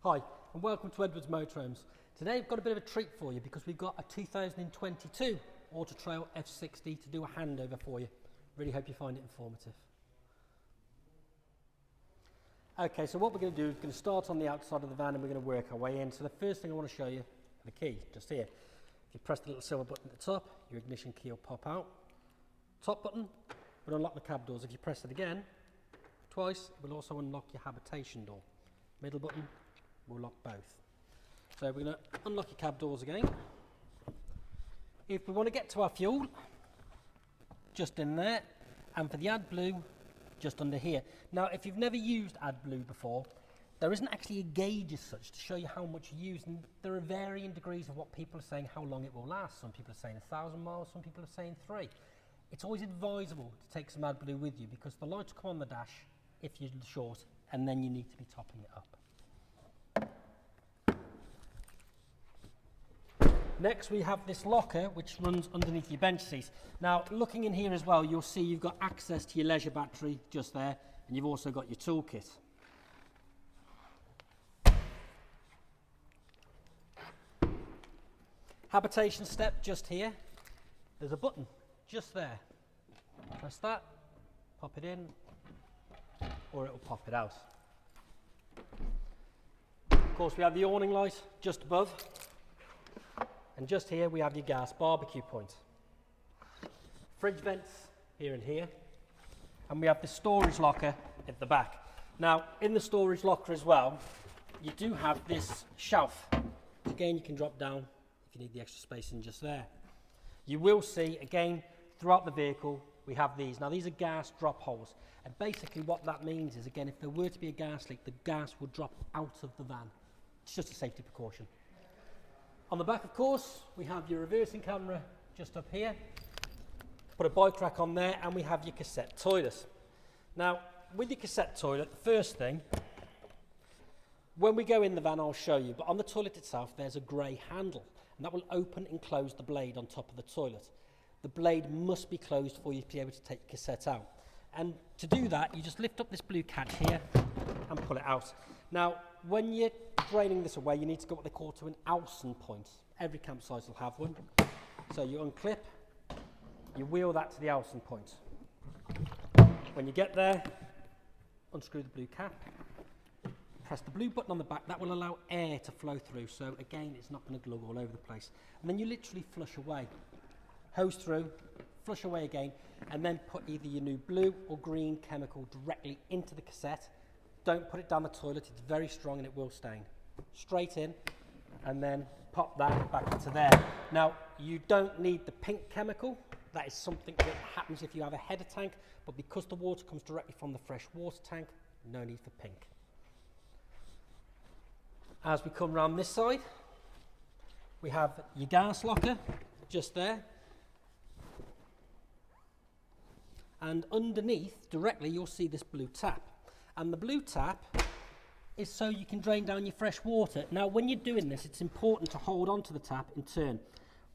Hi and welcome to Edwards Motorhomes. Today I've got a bit of a treat for you because we've got a 2022 Auto Trail F60 to do a handover for you. Really hope you find it informative. Okay, so what we're going to do is we're going to start on the outside of the van and we're going to work our way in. So the first thing I want to show you, the key, just here. If you press the little silver button at the top, your ignition key will pop out. Top button will unlock the cab doors. If you press it again, twice, it will also unlock your habitation door. Middle button will lock both. So we're going to unlock your cab doors again. If we want to get to our fuel, just in there, and for the AdBlue, just under here. Now, if you've never used AdBlue before, there isn't actually a gauge as such to show you how much you use, and there are varying degrees of what people are saying how long it will last. Some people are saying 1,000 miles, some people are saying 3. It's always advisable to take some AdBlue with you because the lights come on the dash if you're short, and then you need to be topping it up. Next we have this locker which runs underneath your bench seat. Now looking in here as well, you'll see you've got access to your leisure battery just there, and you've also got your toolkit. Habitation step just here. There's a button just there. Press that, pop it in, or it will pop it out. Of course we have the awning light just above. And just here we have your gas barbecue point. Fridge vents here and here. And we have the storage locker at the back. Now, in the storage locker as well, you do have this shelf. Again, you can drop down if you need the extra space in just there. You will see, again, throughout the vehicle, we have these. Now, these are gas drop holes. And basically what that means is, again, if there were to be a gas leak, the gas would drop out of the van. It's just a safety precaution. On the back, of course, we have your reversing camera just up here. Put a bike rack on there, and we have your cassette toilet. Now, with your cassette toilet, the first thing, when we go in the van, I'll show you, but on the toilet itself, there's a grey handle, and that will open and close the blade on top of the toilet. The blade must be closed for you to be able to take your cassette out. And to do that, you just lift up this blue catch here and pull it out. Now, when you're draining this away, you need to go what they call to an Alson point. Every campsite will have one. So you unclip, you wheel that to the Alson point. When you get there, unscrew the blue cap, press the blue button on the back. That will allow air to flow through. So again, it's not going to glug all over the place. And then you literally flush away. Hose through, flush away again, and then put either your new blue or green chemical directly into the cassette. Don't put it down the toilet, it's very strong and it will stain. Straight in, and then pop that back into there. Now, you don't need the pink chemical. That is something that happens if you have a header tank, but because the water comes directly from the fresh water tank, no need for pink. As we come round this side, we have your gas locker just there. And underneath, directly, you'll see this blue tap. And the blue tap is so you can drain down your fresh water. Now, when you're doing this, it's important to hold on to the tap and turn.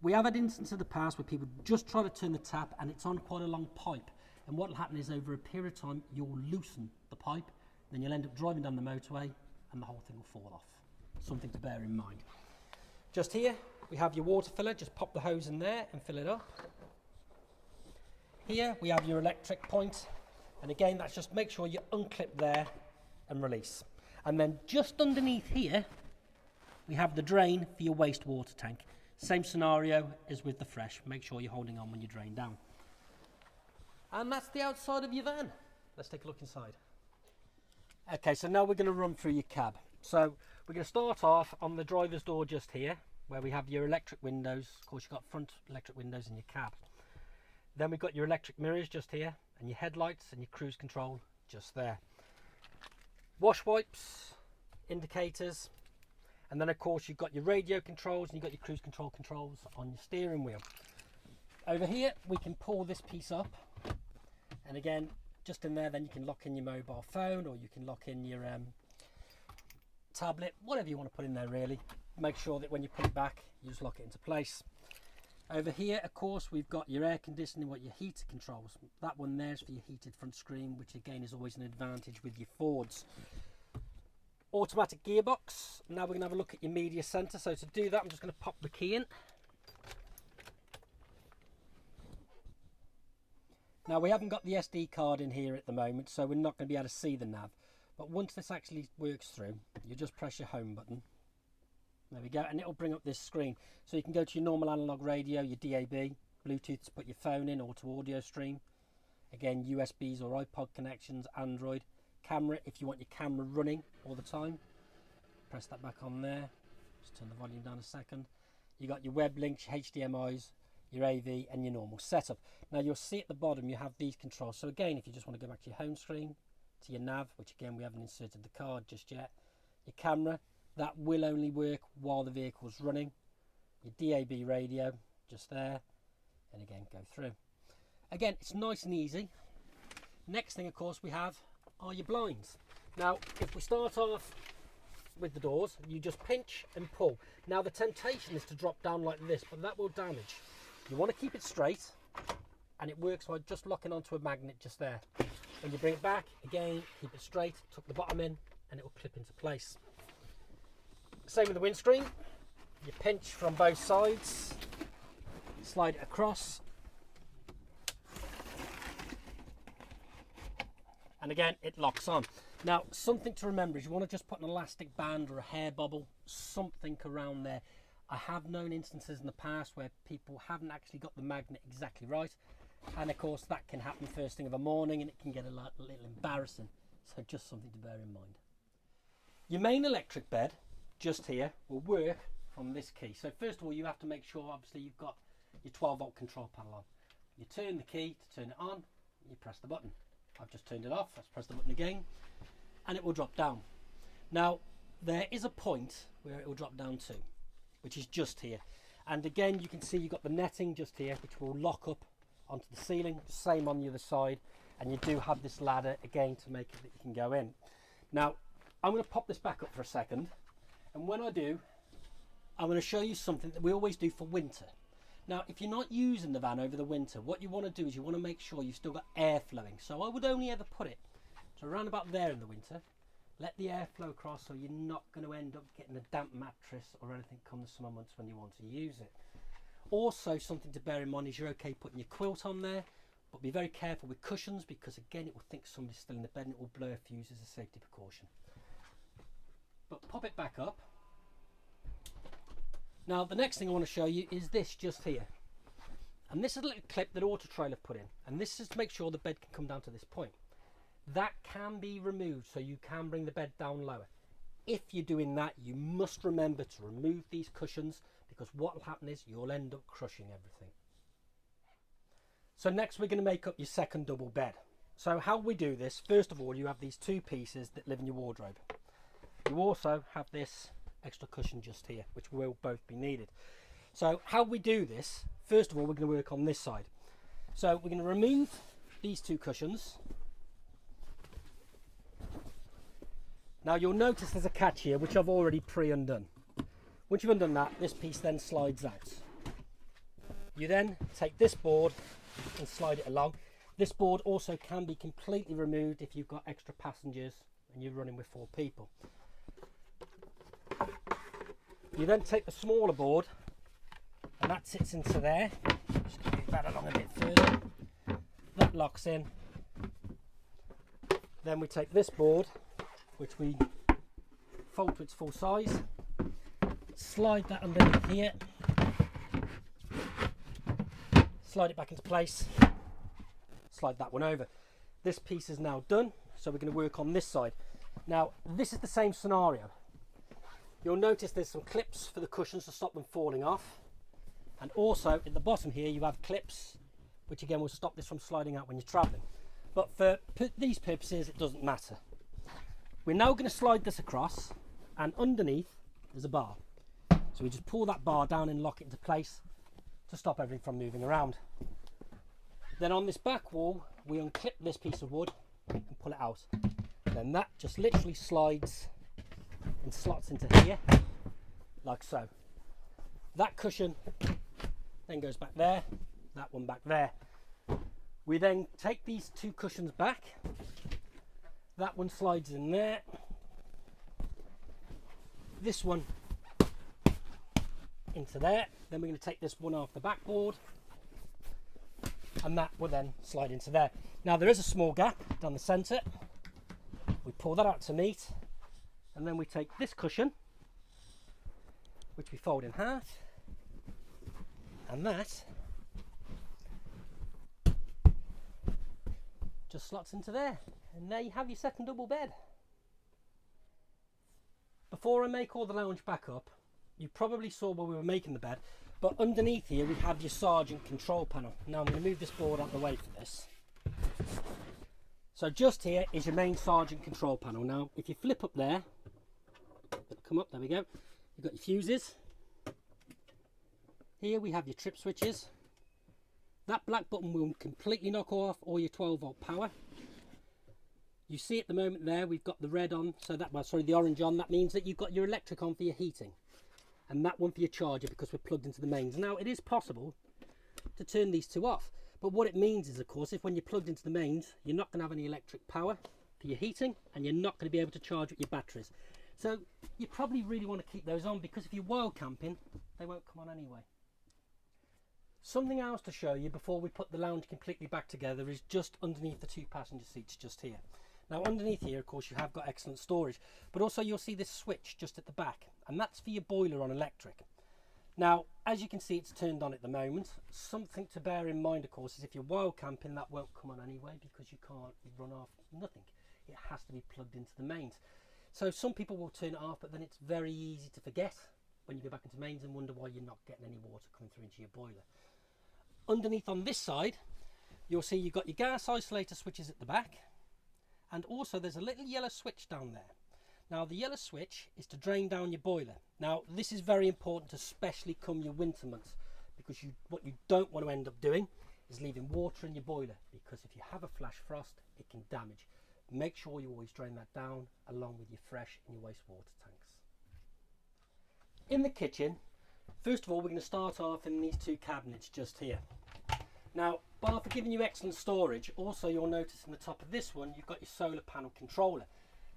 We have had instances in the past where people just try to turn the tap and it's on quite a long pipe. And what will happen is over a period of time, you'll loosen the pipe, then you'll end up driving down the motorway and the whole thing will fall off. Something to bear in mind. Just here, we have your water filler. Just pop the hose in there and fill it up. Here, we have your electric point. And again, that's just make sure you unclip there and release. And then just underneath here, we have the drain for your wastewater tank. Same scenario as with the fresh. Make sure you're holding on when you drain down. And that's the outside of your van. Let's take a look inside. Okay, so now we're going to run through your cab. So we're going to start off on the driver's door just here, where we have your electric windows. Of course, you've got front electric windows in your cab. Then we've got your electric mirrors just here, and your headlights and your cruise control just there. Wash wipes, indicators, and then of course you've got your radio controls and you've got your cruise control controls on your steering wheel. Over here we can pull this piece up, and again just in there then you can lock in your mobile phone, or you can lock in your tablet, whatever you want to put in there really. Make sure that when you put it back you just lock it into place. Over here, of course, we've got your air conditioning, what your heater controls. That one there's for your heated front screen, which again is always an advantage with your Fords. Automatic gearbox. Now we're going to have a look at your media center. So to do that, I'm just going to pop the key in. Now we haven't got the SD card in here at the moment, so we're not going to be able to see the nav. But once this actually works through, you just press your home button. There we go, and it'll bring up this screen. So you can go to your normal analog radio, your DAB, Bluetooth to put your phone in, or to audio stream. Again, USBs or iPod connections, Android. Camera, if you want your camera running all the time. Press that back on there. Just turn the volume down a second. You got your web links, your HDMIs, your AV, and your normal setup. Now you'll see at the bottom you have these controls. So again, if you just want to go back to your home screen, to your nav, which again we haven't inserted the card just yet. Your camera, that will only work while the vehicle's running. Your DAB radio, just there, and again go through. Again, it's nice and easy. Next thing, of course, we have are your blinds. Now, if we start off with the doors, you just pinch and pull. Now, the temptation is to drop down like this, but that will damage. You want to keep it straight, and it works by just locking onto a magnet just there. When you bring it back, again, keep it straight, tuck the bottom in, and it will clip into place. Same with the windscreen. You pinch from both sides, slide it across, and again, it locks on. Now, something to remember is you want to just put an elastic band or a hair bubble, something around there. I have known instances in the past where people haven't actually got the magnet exactly right, and of course that can happen first thing of a morning and it can get a little embarrassing, so just something to bear in mind. Your main electric bed just here will work from this key. So first of all, you have to make sure obviously you've got your 12-volt control panel on. You turn the key to turn it on, you press the button. I've just turned it off, let's press the button again, and it will drop down. Now there is a point where it will drop down to, which is just here, and again you can see you've got the netting just here which will lock up onto the ceiling, same on the other side, and you do have this ladder again to make it that you can go in. Now I'm going to pop this back up for a second, and when I do, I'm going to show you something that we always do for winter. Now if you're not using the van over the winter, what you want to do is you want to make sure you've still got air flowing. So I would only ever put it so around about there in the winter. Let the air flow across, so you're not going to end up getting a damp mattress or anything come the summer months when you want to use it. Also, something to bear in mind is you're okay putting your quilt on there, but be very careful with cushions, because again it will think somebody's still in the bed and it will blur fuse as a safety precaution. But pop it back up. Now the next thing I want to show you is this just here, and this is a little clip that Auto Trail have put in, and this is to make sure the bed can come down to this point. That can be removed, so you can bring the bed down lower. If you're doing that, you must remember to remove these cushions, because what will happen is you'll end up crushing everything. So next we're going to make up your second double bed. So how we do this, first of all, you have these two pieces that live in your wardrobe. You also have this extra cushion just here, which will both be needed. So how we do this, first of all, we're going to work on this side. So we're going to remove these two cushions. Now you'll notice there's a catch here, which I've already pre-undone. Once you've undone that, this piece then slides out. You then take this board and slide it along. This board also can be completely removed if you've got extra passengers and you're running with 4 people. You then take the smaller board, and that sits into there. Just going to move that along a bit further. That locks in. Then we take this board, which we fold to its full size, slide that underneath here, slide it back into place, slide that one over. This piece is now done, so we're going to work on this side. Now this is the same scenario. You'll notice there's some clips for the cushions to stop them falling off, and also at the bottom here you have clips which again will stop this from sliding out when you're travelling. But for these purposes it doesn't matter. We're now going to slide this across, and underneath there's a bar. So we just pull that bar down and lock it into place to stop everything from moving around. Then on this back wall we unclip this piece of wood and pull it out. Then that just literally slides and slots into here like so. That cushion then goes back there, that one back there. We then take these two cushions back, that one slides in there, this one into there. Then we're going to take this one off the backboard, and that will then slide into there. Now there is a small gap down the centre. We pull that out to meet, and then we take this cushion, which we fold in half, and that just slots into there, and there you have your second double bed. Before I make all the lounge back up, you probably saw while we were making the bed, but underneath here we have your Sergeant control panel. Now I'm going to move this board out of the way for this. So just here is your main Sergeant control panel. Now if you flip up there, come up, there we go, you've got your fuses. Here we have your trip switches. That black button will completely knock off all your 12 volt power. You see at the moment there we've got the red on, so that, well, sorry, the orange on. That means that you've got your electric on for your heating, and that one for your charger because we're plugged into the mains. Now it is possible to turn these two off, but what it means is, of course, if when you're plugged into the mains, you're not going to have any electric power for your heating, and you're not going to be able to charge with your batteries. So you probably really want to keep those on, because if you're wild camping, they won't come on anyway. Something else to show you before we put the lounge completely back together is just underneath the 2 passenger seats just here. Now underneath here, of course, you have got excellent storage, but also you'll see this switch just at the back, and that's for your boiler on electric. Now, as you can see, it's turned on at the moment. Something to bear in mind, of course, is if you're wild camping, that won't come on anyway, because you can't run off nothing. It has to be plugged into the mains. So some people will turn it off, but then it's very easy to forget when you go back into mains and wonder why you're not getting any water coming through into your boiler. Underneath on this side, you'll see you've got your gas isolator switches at the back, and also there's a little yellow switch down there. Now the yellow switch is to drain down your boiler. Now this is very important, especially come your winter months, because what you don't want to end up doing is leaving water in your boiler, because if you have a flash frost, it can damage. Make sure you always drain that down along with your fresh and your wastewater tanks. In the kitchen, first of all, we're going to start off in these 2 cabinets just here. Now, bar for giving you excellent storage, also you'll notice in the top of this one, you've got your solar panel controller.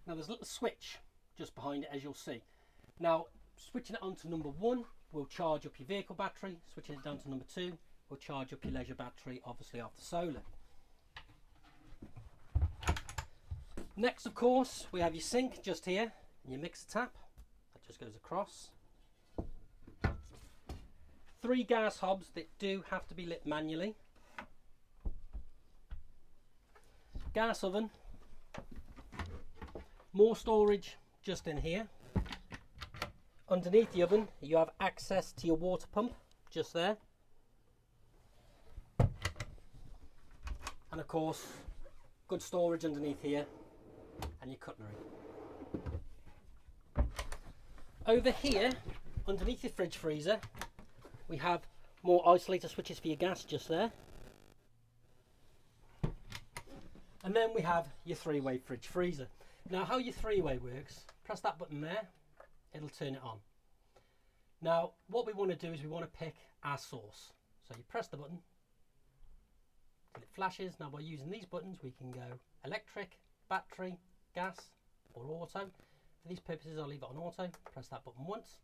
Now there's a little switch just behind it, as you'll see. Now, switching it on to number 1 will charge up your vehicle battery. Switching it down to number 2 will charge up your leisure battery, obviously off the solar. Next, of course, we have your sink just here, and your mixer tap. That just goes across. 3 gas hobs that do have to be lit manually. Gas oven. More storage just in here. Underneath the oven, you have access to your water pump just there. And of course, good storage underneath here, and your cutlery. Over here, underneath your fridge freezer, we have more isolator switches for your gas just there. And then we have your 3-way fridge freezer. Now how your 3-way works, press that button there, it'll turn it on. Now what we want to do is we want to pick our source. So you press the button and it flashes. Now by using these buttons we can go electric, battery, gas or auto. For these purposes I'll leave it on auto. Press that button once,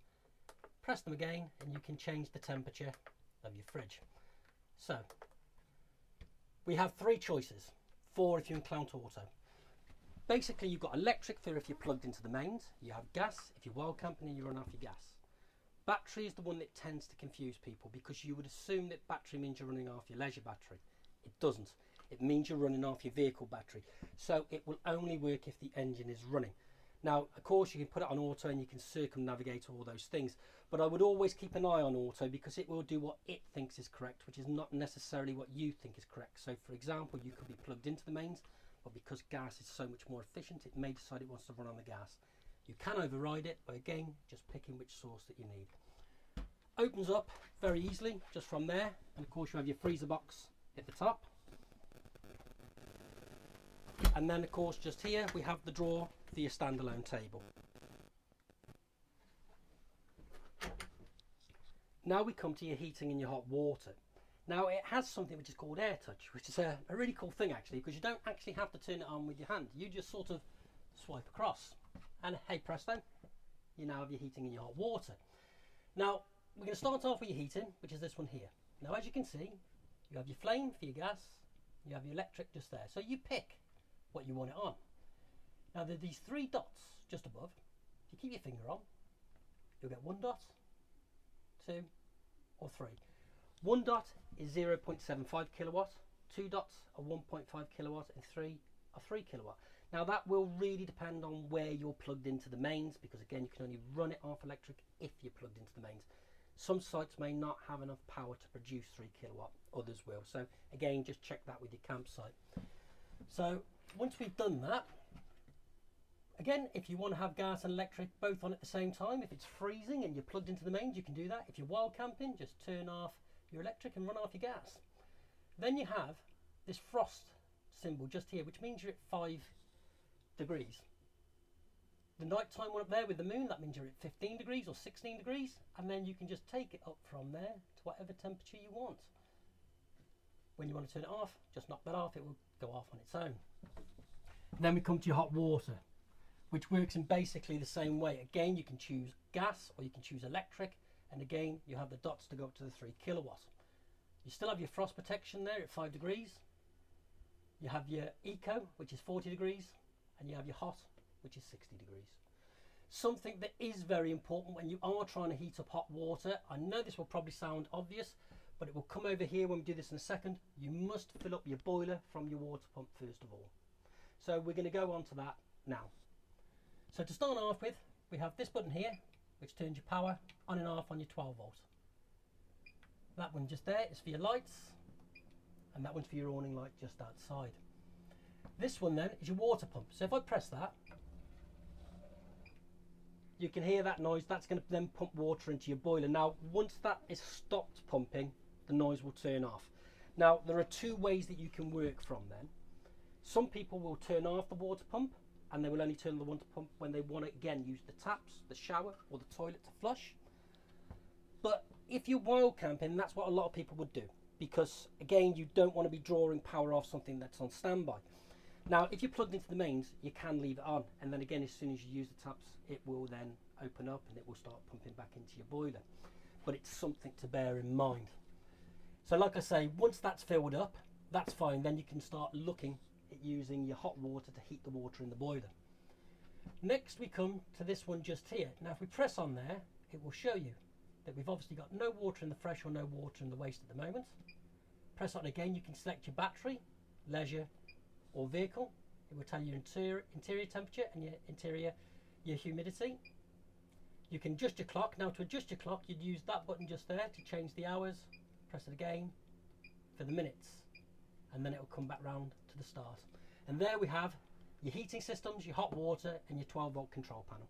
press them again, and you can change the temperature of your fridge. So we have 3 choices, 4 if you include auto. Basically you've got electric for if you're plugged into the mains, you have gas if you're wild camping and you run off your gas. Battery is the one that tends to confuse people, because you would assume that battery means you're running off your leisure battery. It doesn't. It means you're running off your vehicle battery. So it will only work if the engine is running. Now, of course, you can put it on auto and you can circumnavigate all those things, but I would always keep an eye on auto, because it will do what it thinks is correct, which is not necessarily what you think is correct. So, for example, you could be plugged into the mains, but because gas is so much more efficient, it may decide it wants to run on the gas. You can override it by, again, just picking which source that you need. Opens up very easily just from there, and of course you have your freezer box at the top. And then, of course, just here we have the drawer for your standalone table. Now we come to your heating and your hot water. Now it has something which is called air touch, which is a really cool thing actually, because you don't actually have to turn it on with your hand. You just sort of swipe across and hey presto, you now have your heating and your hot water. Now, we're going to start off with your heating, which is this one here. Now, as you can see, you have your flame for your gas, you have your electric just there. So you pick what you want it on. Now, there are these 3 dots just above. If you keep your finger on, you'll get 1 dot, 2, or 3. 1 dot is 0.75 kilowatt, 2 dots are 1.5 kilowatt, and 3 are 3 kilowatt. Now, that will really depend on where you're plugged into the mains, because again, you can only run it off electric if you're plugged into the mains. Some sites may not have enough power to produce 3 kilowatt, others will. So again, just check that with your campsite. So once we've done that, again, if you want to have gas and electric both on at the same time, if it's freezing and you're plugged into the mains, you can do that. If you're wild camping, just turn off your electric and run off your gas. Then you have this frost symbol just here, which means you're at 5 degrees. The nighttime one up there with the moon, that means you're at 15 degrees or 16 degrees, and then you can just take it up from there to whatever temperature you want. When you want to turn it off, just knock that off, it will go off on its own. And then we come to your hot water, which works in basically the same way. Again, you can choose gas or you can choose electric, and again, you have the dots to go up to the 3 kilowatt. You still have your frost protection there at 5 degrees. You have your eco, which is 40 degrees, and you have your hot, which is 60 degrees. Something that is very important when you are trying to heat up hot water, I know this will probably sound obvious, but it will come over here when we do this in a second. You must fill up your boiler from your water pump first of all. So we're going to go on to that now. So to start off with, we have this button here, which turns your power on and off on your 12 volt. That one just there is for your lights, and that one's for your awning light just outside. This one then is your water pump. So if I press that, you can hear that noise. That's going to then pump water into your boiler. Now, once that is stopped pumping, the noise will turn off. Now, there are 2 ways that you can work from then. Some people will turn off the water pump, and they will only turn the water pump when they want to, again, use the taps, the shower, or the toilet to flush. But if you're wild camping, that's what a lot of people would do, because, again, you don't want to be drawing power off something that's on standby. Now, if you're plugged into the mains, you can leave it on, and then again, as soon as you use the taps, it will then open up and it will start pumping back into your boiler. But it's something to bear in mind. So like I say, once that's filled up, that's fine. Then you can start looking at using your hot water to heat the water in the boiler. Next, we come to this one just here. Now, if we press on there, it will show you that we've obviously got no water in the fresh or no water in the waste at the moment. Press on again, you can select your battery, leisure, or vehicle. It will tell you your interior temperature and your humidity. You can adjust your clock. Now, to adjust your clock, you'd use that button just there to change the hours. Press it again for the minutes, and then it will come back round to the start. And there we have your heating systems, your hot water, and your 12 volt control panel.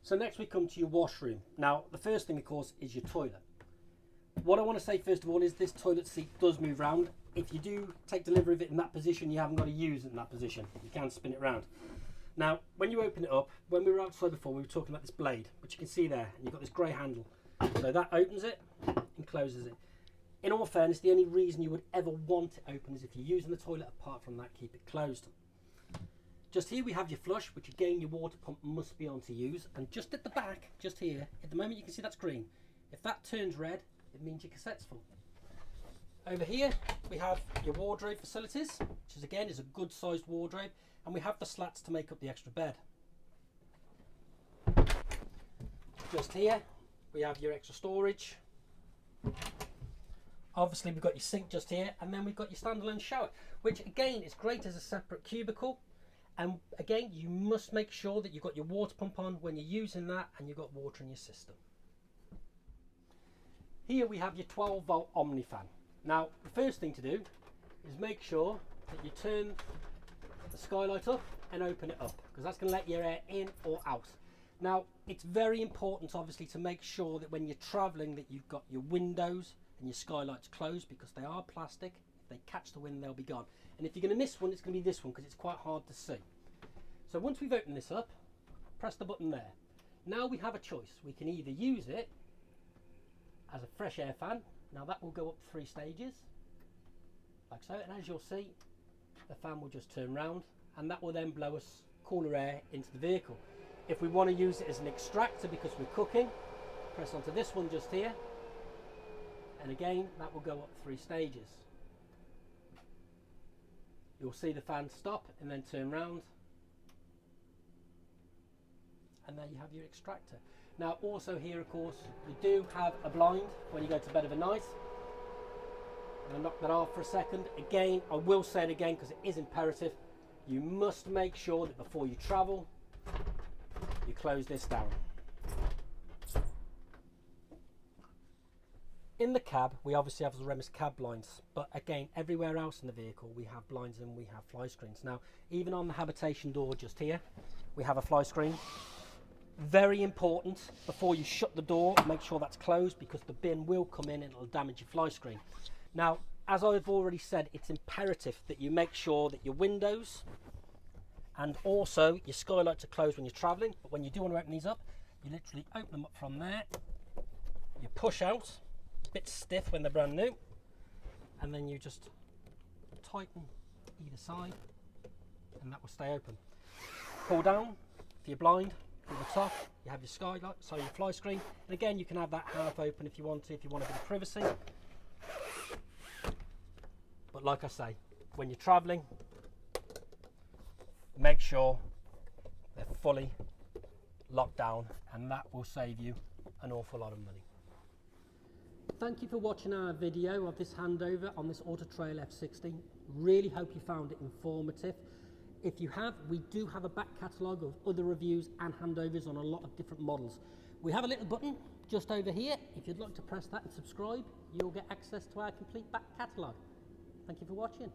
So next we come to your washroom. Now, the first thing, of course, is your toilet. What I want to say first of all is this toilet seat does move round. If you do take delivery of it in that position, you haven't got to use it in that position. You can spin it round. Now, when you open it up, when we were outside before, we were talking about this blade, which you can see there, and you've got this grey handle. So that opens it and closes it. In all fairness, the only reason you would ever want it open is if you're using the toilet. Apart from that, keep it closed. Just here we have your flush, which again your water pump must be on to use. And just at the back, just here, at the moment you can see that's green. If that turns red, it means your cassette's full. Over here we have your wardrobe facilities, which is again is a good sized wardrobe, and we have the slats to make up the extra bed. Just here we have your extra storage. Obviously we've got your sink just here, and then we've got your standalone shower, which again is great as a separate cubicle. And again, you must make sure that you've got your water pump on when you're using that, and you've got water in your system. Here we have your 12 volt Omni fan. Now, the first thing to do is make sure that you turn the skylight up and open it up, because that's going to let your air in or out. Now, it's very important, obviously, to make sure that when you're travelling that you've got your windows and your skylights closed, because they are plastic. If they catch the wind, they'll be gone. And if you're going to miss one, it's going to be this one, because it's quite hard to see. So once we've opened this up, press the button there. Now we have a choice. We can either use it as a fresh air fan. Now that will go up 3 stages, like so. And as you'll see, the fan will just turn round, and that will then blow us cooler air into the vehicle. If we want to use it as an extractor because we're cooking, press onto this one just here, and again that will go up 3 stages. You'll see the fan stop and then turn round, and there you have your extractor. Now also here, of course, we do have a blind when you go to bed of a night. I'm going to knock that off for a second. Again, I will say it again because it is imperative. You must make sure that before you travel, you close this down. In the cab, we obviously have the Remus cab blinds, but again, everywhere else in the vehicle, we have blinds and we have fly screens. Now, even on the habitation door just here, we have a fly screen. Very important, before you shut the door, make sure that's closed because the bin will come in and it'll damage your fly screen. Now, as I've already said, it's imperative that you make sure that your windows and also your skylights are closed when you're traveling. But when you do want to open these up, you literally open them up from there. You push out, a bit stiff when they're brand new, and then you just tighten either side and that will stay open. Pull down for your blind from the top, you have your skylight, so your fly screen, and again you can have that half open if you want a bit of privacy. But like I say, when you're traveling, make sure they're fully locked down, and that will save you an awful lot of money. Thank you for watching our video of this handover on this Auto Trail F60. Really hope you found it informative. If you have, we do have a back catalogue of other reviews and handovers on a lot of different models. We have a little button just over here. If you'd like to press that and subscribe, you'll get access to our complete back catalogue. Thank you for watching.